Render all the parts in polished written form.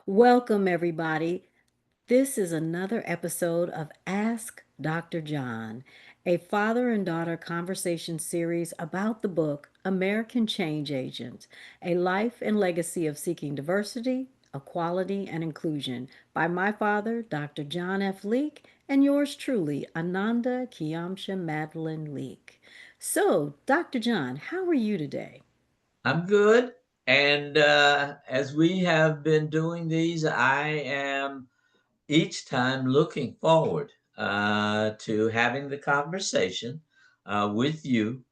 Welcome, everybody. This is another episode of Ask Dr. John, a father and daughter conversation series about the book American Change Agent, a life and legacy of seeking diversity, equality, and inclusion by my father, Dr. John F. Leeke, and yours truly, Ananda Madeline Leeke. So, Dr. John, how are you today? I'm good. And as we have been doing these, I am each time looking forward to having the conversation with you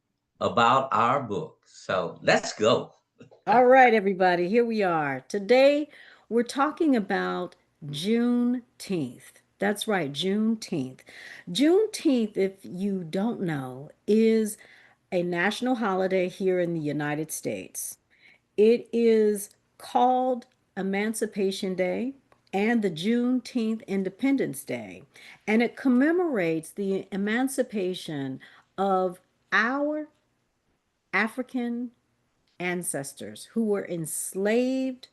about our book. So let's go. All right, everybody, here we are. Today, we're talking about Juneteenth. That's right, Juneteenth. Juneteenth, if you don't know, is a national holiday here in the United States. It is called Emancipation Day and the Juneteenth Independence Day, and it commemorates the emancipation of our African ancestors who were enslaved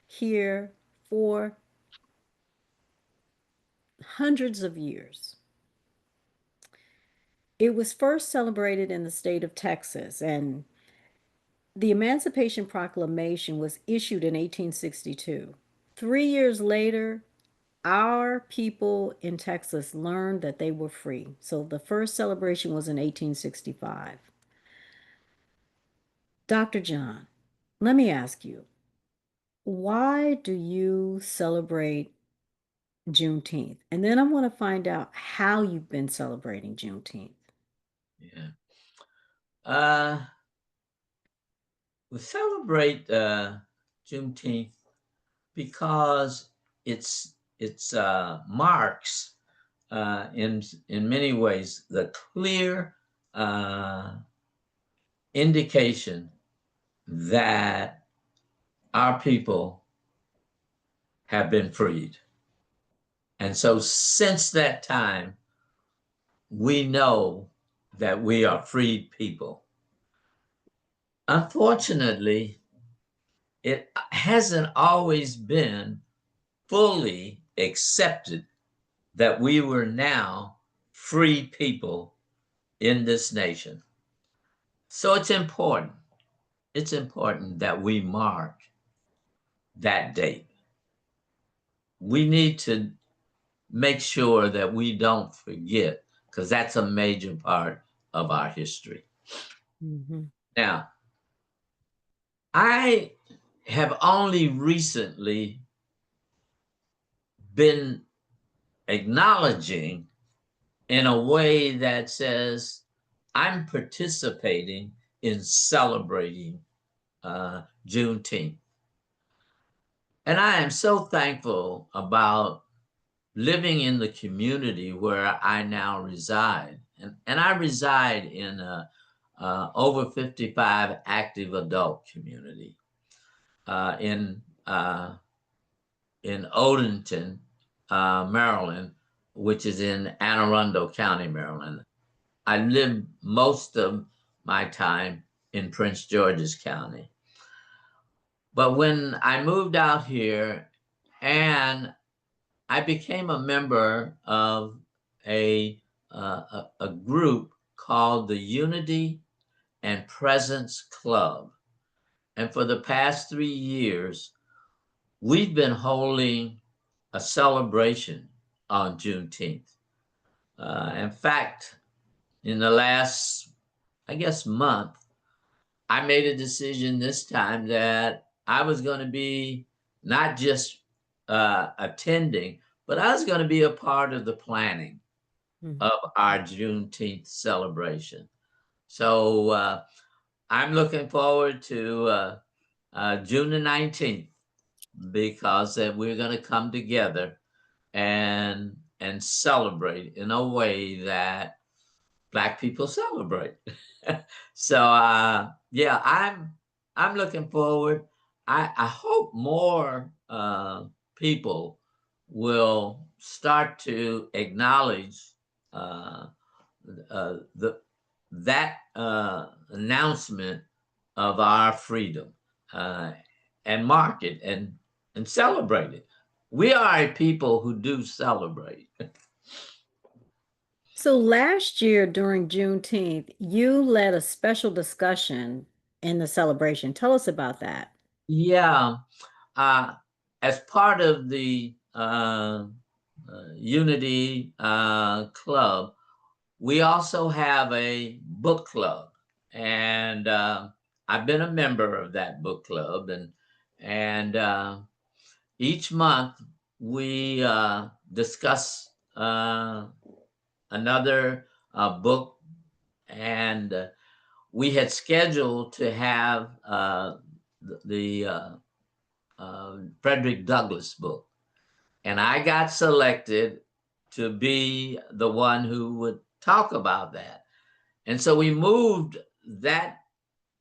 here for hundreds of years. It was first celebrated in the state of Texas, and the Emancipation Proclamation was issued in 1862. 3 years later, our people in Texas learned that they were free. So the first celebration was in 1865. Dr. John, let me ask you, why do you celebrate Juneteenth? And then I want to find out how you've been celebrating Juneteenth. Yeah. Uh, we celebrate Juneteenth because it's marks in many ways the clear uh, indication that our people have been freed. And so since that time, we know that we are freed people. Unfortunately, it hasn't always been fully accepted that we were now free people in this nation. So it's important. It's important that we mark that date. We need to make sure that we don't forget, because that's a major part of our history. Mm-hmm. Now, I have only recently been acknowledging in a way that says I'm participating in celebrating Juneteenth. And I am so thankful about living in the community where I now reside. And I reside in a over 55 active adult community uh, in uh, in Odenton, Maryland, which is in Anne Arundel County, Maryland. I lived most of my time in Prince George's County. But when I moved out here and I became a member of a group called the Unity and Presence Club. And for the past 3 years, we've been holding a celebration on Juneteenth. In fact, in the last, I guess, month, I made a decision this time that I was going to be not just attending, but I was going to be a part of the planning Mm-hmm. of our Juneteenth celebration. So I'm looking forward to June the 19th because we're going to come together and celebrate in a way that Black people celebrate. So yeah, I'm looking forward. I hope more people will start to acknowledge uh, the that announcement of our freedom uh, and mark it. And and celebrate it. We are a people who do celebrate. So last year during Juneteenth, you led a special discussion in the celebration. Tell us about that. Yeah, uh, as part of the Unity Club, we also have a book club, and I've been a member of that book club, and each month we discuss another book, and we had scheduled to have the Frederick Douglass book, and I got selected to be the one who would talk about that. And so we moved that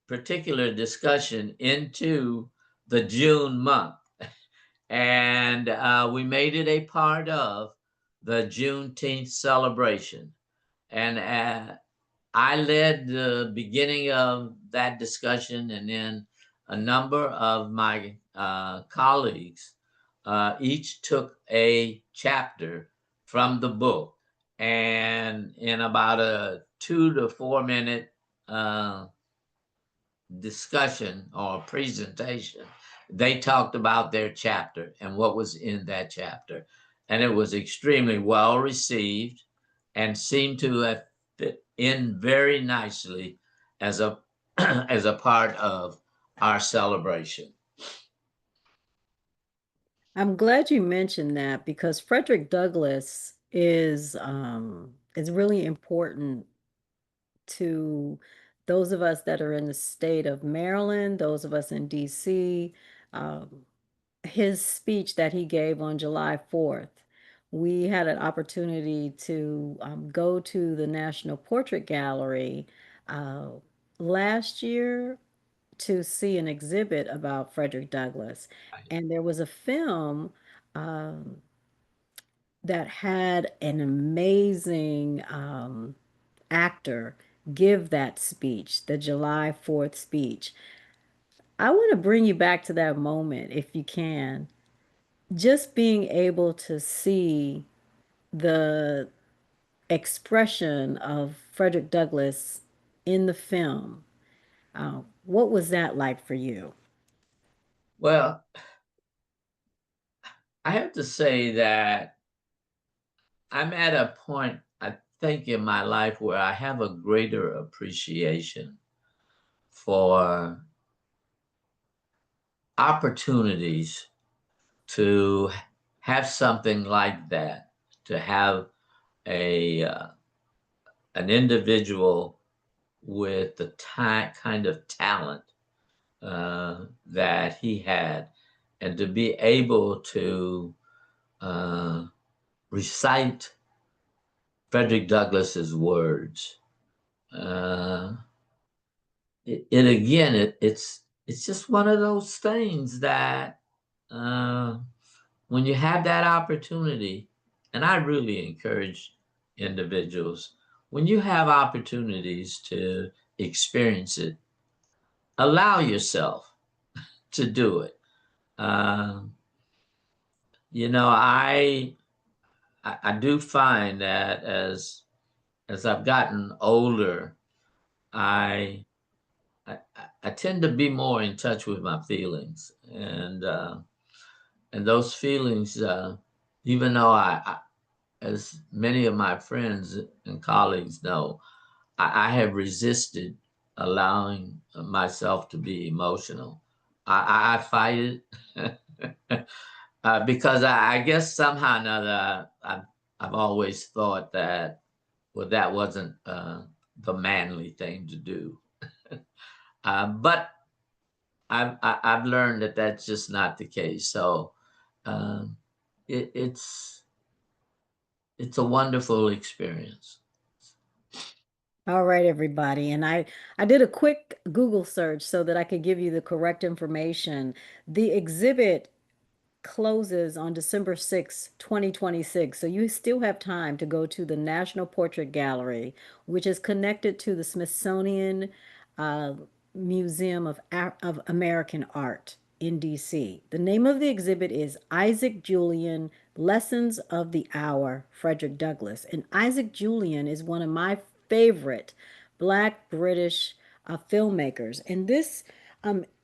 particular discussion into the June month, and we made it a part of the Juneteenth celebration. And I led the beginning of that discussion, and then a number of my colleagues each took a chapter from the book. And in about a 2 to 4 minute uh, discussion or presentation, they talked about their chapter and what was in that chapter. And it was extremely well received and seemed to have fit in very nicely as a as a part of our celebration. I'm glad you mentioned that because Frederick Douglass is really important to those of us that are in the state of Maryland, those of us in DC. Um, his speech that he gave on July 4th, we had an opportunity to go to the National Portrait Gallery uh, last year to see an exhibit about Frederick Douglass. And there was a film um, that had an amazing actor give that speech, the July 4th speech. I want to bring you back to that moment if you can. Just being able to see the expression of Frederick Douglass in the film. What was that like for you? Well, I have to say that I'm at a point, I think, in my life where I have a greater appreciation for opportunities to have something like that, to have a an individual with the kind of talent that he had, and to be able to uh, recite Frederick Douglass's words. Uh, it again, it's just one of those things that uh, when you have that opportunity, and I really encourage individuals, when you have opportunities to experience it, allow yourself to do it. Um, you know, I do find that as I've gotten older, I, I I tend to be more in touch with my feelings, and those feelings, even though as many of my friends and colleagues know, I have resisted allowing myself to be emotional. I fight it because I guess somehow or another I've always thought that, well, that wasn't the manly thing to do. But I've learned that that's just not the case. So um, it, it's it's a wonderful experience. All right, everybody. And I did a quick Google search so that I could give you the correct information. The exhibit closes on December 6th, 2026. So you still have time to go to the National Portrait Gallery, which is connected to the Smithsonian uh, Museum of American Art in DC. The name of the exhibit is Isaac Julian Lessons of the Hour, Frederick Douglass. And Isaac Julian is one of my favorite Black British filmmakers. And this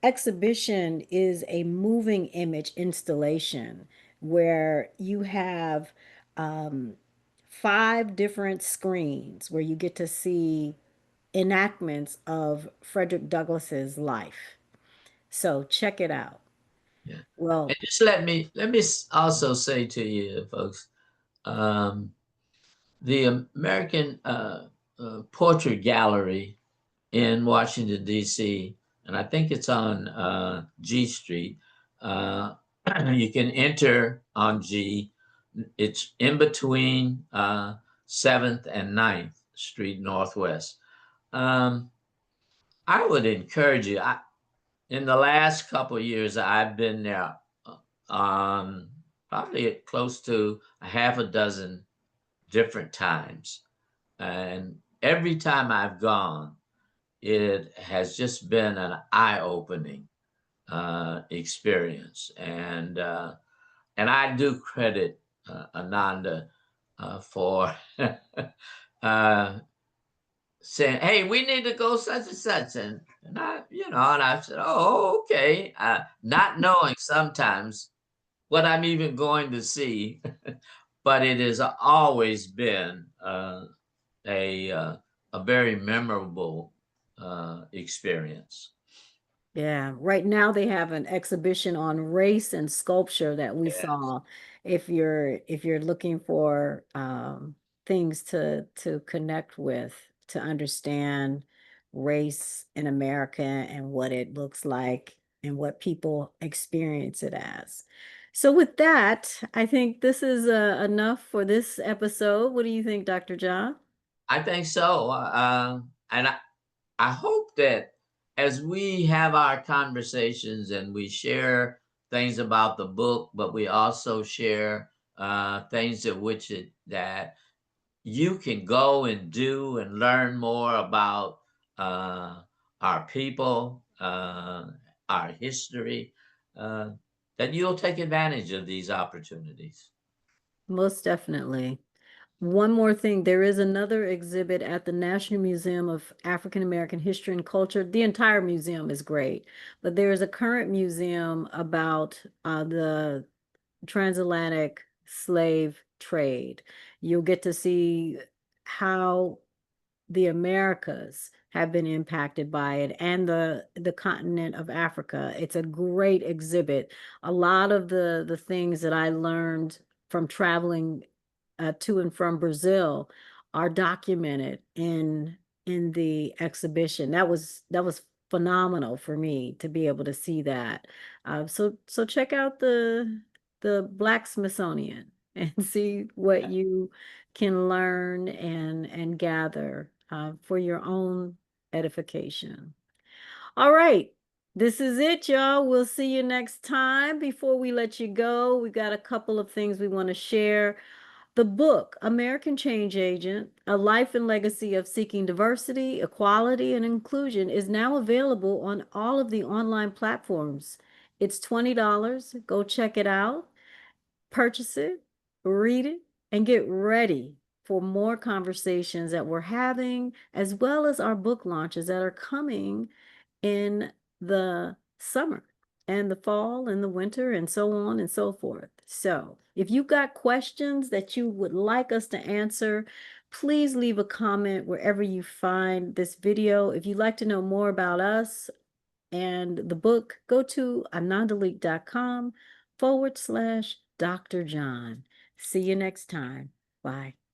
exhibition is a moving image installation where you have um, five different screens where you get to see enactments of Frederick Douglass's life. So check it out. Yeah. And Well, just let me also say to you, folks, um, the American Portrait Gallery in Washington, D.C., and I think it's on G Street. Uh, you can enter on G. It's in between 7th and 9th Street Northwest. Um, I would encourage you. In the last couple of years, I've been there um, probably close to a half a dozen different times. And every time I've gone, it has just been an eye-opening experience, and I do credit Ananda for uh, saying, "Hey, we need to go such and such," and I said, "Oh, okay," not knowing sometimes what I'm even going to see, but it has always been a uh, a very memorable experience. yeah, right now they have an exhibition on race and sculpture that we Yes. saw. If you're looking for things to connect with, to understand race in America and what it looks like and what people experience it as. So with that, I think this is enough for this episode. What do you think, Dr. John? I think so. And I hope that as we have our conversations and we share things about the book, but we also share things that you can go and do and learn more about uh, our people, our history, uh, that you'll take advantage of these opportunities. Most definitely. One more thing, there is another exhibit at the National Museum of African American History and Culture. The entire museum is great, but there is a current museum about the transatlantic slave trade. You'll get to see how the Americas have been impacted by it and the continent of Africa. It's a great exhibit. A lot of the things that I learned from traveling to and from Brazil are documented in the exhibition. That was phenomenal for me to be able to see that. So check out the Black Smithsonian and see what you can learn and gather for your own edification. All right. This is it, y'all. We'll see you next time. Before we let you go, we got a couple of things we want to share. The book, American Change Agent, A Life and Legacy of Seeking Diversity, Equality, and Inclusion, is now available on all of the online platforms. It's $20. Go check it out, purchase it, read it, and get ready for more conversations that we're having, as well as our book launches that are coming in the summer and the fall and the winter and so on and so forth. So, if you've got questions that you would like us to answer, please leave a comment wherever you find this video. If you'd like to know more about us and the book, go to anandaleek.com/Dr. John. See you next time. Bye.